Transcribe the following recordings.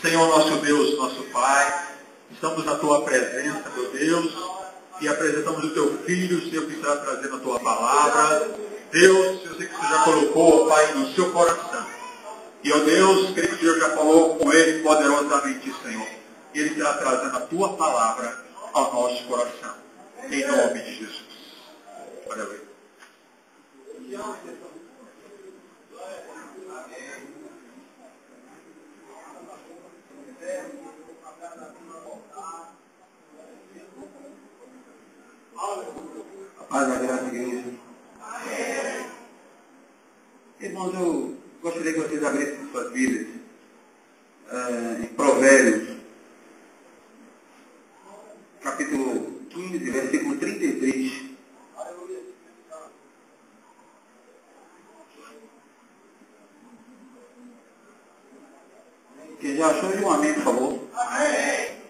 Senhor nosso Deus, nosso Pai, estamos na Tua presença, meu Deus, e apresentamos o Teu Filho, Senhor, que está trazendo a Tua palavra. Deus, eu sei que o Senhor já colocou, Pai, no seu coração. E, ó Deus, creio que o Senhor já falou com ele poderosamente, Senhor. E ele está trazendo a Tua palavra ao nosso coração. Em nome de Jesus. Aleluia. Paz da graça, igreja. Irmãos, eu gostaria que vocês abrissem suas Bíblias em Provérbios, capítulo 15, versículo 33. Quem já achou, de um amém, por favor. Amém.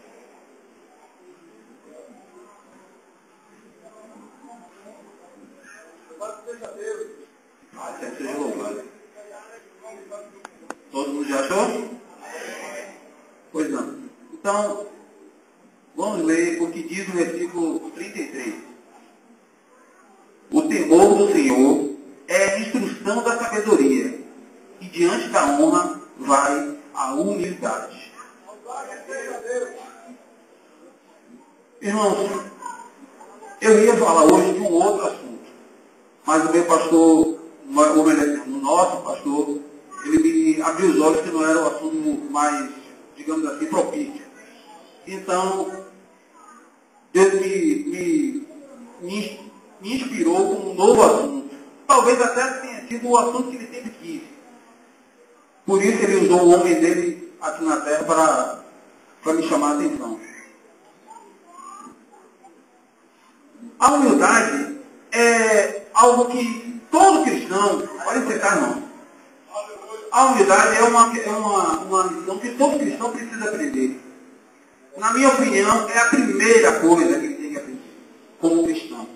Seja louvado. Todo mundo já achou? Pois não. Então, vamos ler o que diz no versículo 33. O temor do Senhor é a instrução da sabedoria, e diante da honra vai a humildade. Irmãos, eu ia falar hoje de um outro assunto, mas o meu pastor, o nosso pastor, ele me abriu os olhos que não era o assunto mais, digamos assim, propício. Então, Deus me inspirou com um novo assunto. Talvez até tenha sido o assunto que ele sempre quis. Por isso ele usou o homem dele aqui na terra para me chamar a atenção. A humildade é algo que todo cristão, pode sentar não. A humildade é uma lição que todo cristão precisa aprender. Na minha opinião, é a primeira coisa que ele tem que aprender como cristão.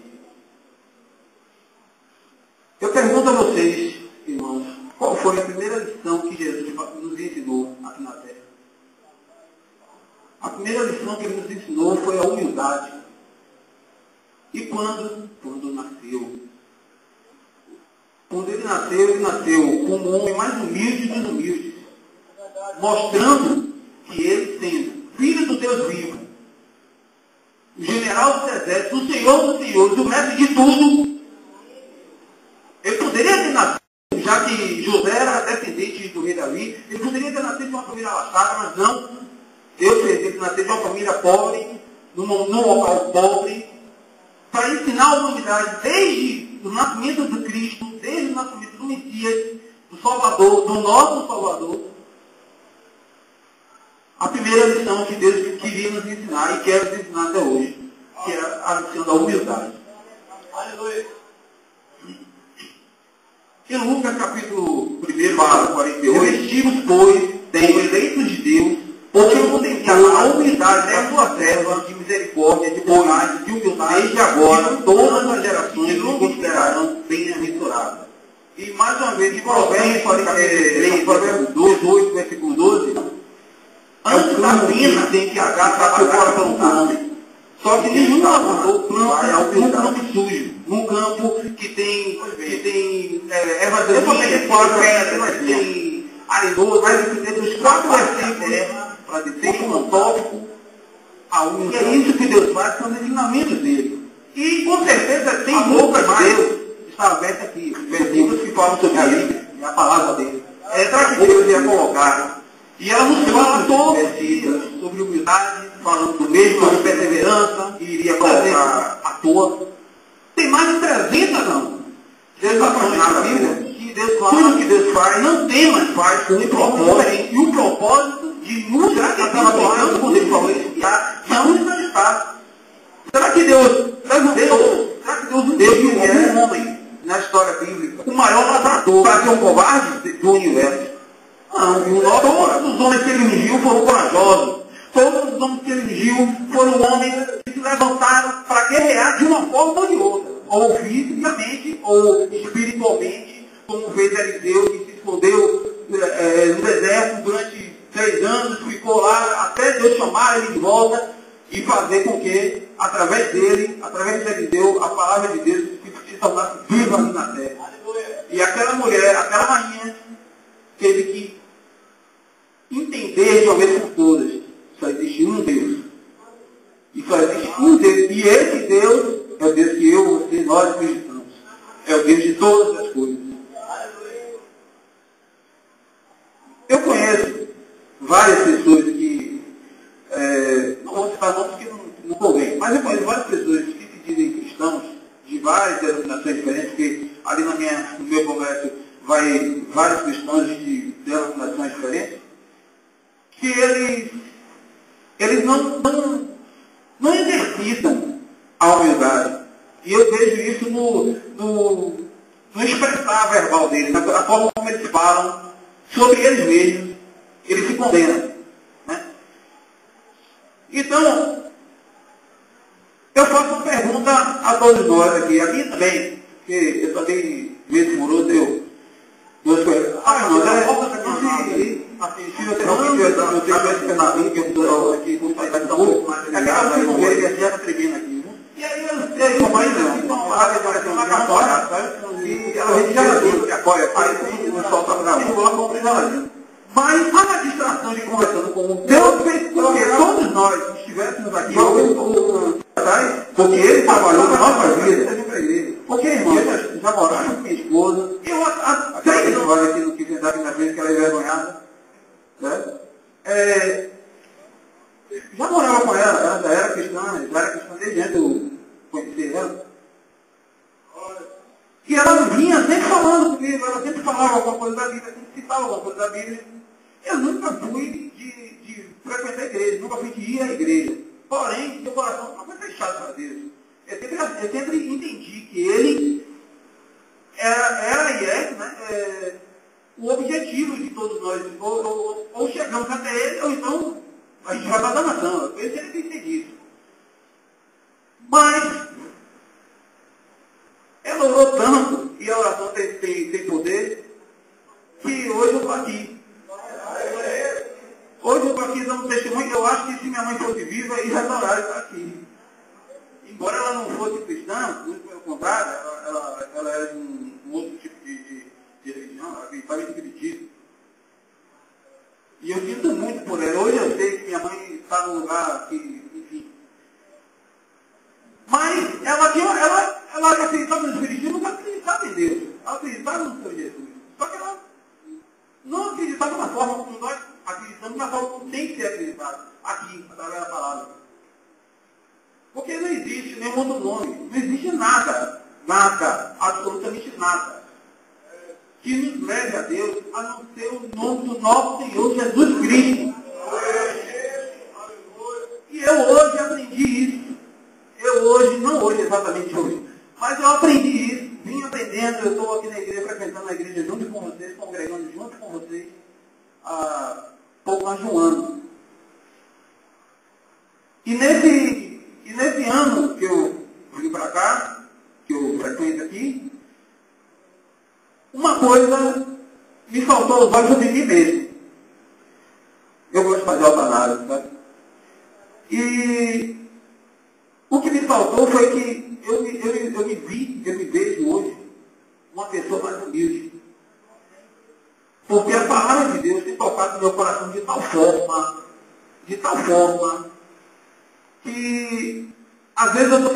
Eu pergunto a vocês, irmãos, qual foi a primeira lição que Jesus nos ensinou aqui na terra? A primeira lição que ele nos ensinou foi a humildade. E quando? Quando nasceu. Quando ele nasceu como o homem mais humilde dos humildes, mostrando que ele, sendo filho do Deus vivo, o general dos exércitos, o Senhor dos senhores, o mestre de tudo, ele poderia ter nascido, já que José era descendente do rei Davi, ele poderia ter nascido de uma família lascada, mas não. Deus fez ele nascer de uma família pobre, num local pobre, para ensinar a humanidade desde o nascimento do Cristo, desde o nascimento do Messias, do Salvador, do nosso Salvador. A primeira lição que Deus queria nos ensinar e quer nos ensinar até hoje, que é a lição da humildade. Aleluia. Em Lucas capítulo 1, 48, vestimos, pois, como eleitos de Deus, porque contemplamos a humildade da sua serva, de misericórdia, de bondade, de humildade, desde agora, todas as gerações nos considerarão bem-aventuradas. E mais uma vez, em Provérbios 18, versículo 12, antes da pena tem que agarrar o coração do homem. Só que nenhum lavrador planta num campo sujo, num campo que tem ervas daninhas, que tem arenoso, mas que tem os 4 versículos para dizer como um tópico a humildade. E é isso que Deus faz com os ensinamentos dele. E com certeza tem boca de Deus estabelece aqui, versículos que falam sobre a Bíblia, a palavra dele. Será que Deus ia colocar? E ela nos fala todos os dias sobre humildade, falando do mesmo, sobre perseverança, e iria colocar à toa. Tem mais de 300 não. Deus está falando na Bíblia que Deus fala, tudo que Deus faz, não tem, mas faz com um propósito, e o propósito de nos estava falando quando ele falou isso, não está. Será que Deus viu um homem na história bíblica, o maior lavrador, para ser um covarde do universo? Não, todos os homens que ele ungiu foram corajosos. Todos os homens que ele ungiu foram homens que se levantaram para guerrear de uma forma ou de outra. Ou fisicamente, ou espiritualmente, como fez Eliseu, que se escondeu no deserto durante 3 anos, ficou lá até Deus chamar ele de volta e fazer com que, através dele, através de Eliseu, a palavra de Deus se tornasse viva ali na terra. E aquela mulher, aquela rainha, teve que entender de uma vez por todas: só existe um Deus. E só existe um Deus. E esse Deus é o Deus que eu, você, nós acreditamos. É o Deus de todas as coisas. Eu conheço várias pessoas que, não vou citar nomes porque não convém, mas eu conheço várias pessoas que se dizem cristãos, de várias denominações diferentes, porque ali no meu congresso vai vários cristãos de denominações diferentes, que eles não exercitam a humildade. E eu vejo isso no expressar verbal deles, na forma como eles falam sobre eles mesmos, eles se condenam. Né? Então, eu faço uma pergunta a todos nós aqui também, porque eu também, vez por outra, eu coisas. Se você não tivesse penalista, que eu estou aqui com o pai da pouco, mas é aquela que não vê, ele já está tremendo aqui. E aí, como aí não? Então, a decoração na cartória, e a gente já viu que apoia, o sol está gravando, coloca um. Mas a distração de conversando com o Deus fez com que todos nós estivéssemos aqui, porque ele trabalhou na nossa vida, porque, irmão, já moraram com minha esposa, eu até não vai aqui no que sentar aqui na frente, que ela é envergonhada, né? Já morava com ela já era cristã desde antes eu conhecer ela. E ela vinha sempre falando comigo, ela sempre falava alguma coisa da Bíblia, sempre citava alguma coisa da Bíblia. Eu nunca fui de frequentar a igreja, nunca fui de ir à igreja. Porém, meu coração não foi fechado para Deus. Eu sempre entendi que ele era e é, né, o objetivo de todos nós. Ou chegamos até ele, ou então a gente vai para a danação. Eu sempre entendi isso. Mas ela orou tanto, e a oração tem poder, que hoje eu estou aqui. Hoje eu estou aqui dando testemunho. Eu acho que se minha mãe fosse viva, ia adorar estar aqui. Embora ela não fosse cristã, muito pelo contrário, ela era de um outro tipo de religião, ela acreditava em espiritismo. E eu sinto muito por ela. Hoje eu sei que minha mãe está num lugar que, enfim. Mas ela acreditava no espiritismo, mas acreditava em Deus. Ela acreditava no Senhor Jesus. Só que ela não acreditava na forma como nós acreditamos, na forma como tem que ser acreditado. Aqui, através da palavra. Porque não existe nenhum outro nome. Não existe nada, absolutamente nada, que nos leve a Deus, a não ser o nome do nosso Senhor Jesus Cristo. E eu hoje aprendi isso. Não hoje, exatamente hoje, mas eu aprendi isso, vim aprendendo, eu estou aqui na igreja, frequentando a igreja junto com vocês, congregando junto com vocês, há pouco mais de um ano. E nesse ano que eu vim para cá, que eu frequento aqui, uma coisa me saltou aos olhos de mim mesmo. Eu gosto de fazer autoanálise, sabe? E o que me faltou foi que eu me vejo hoje uma pessoa mais humilde. Porque a palavra de Deus tem tocado no meu coração de tal forma, que às vezes eu estou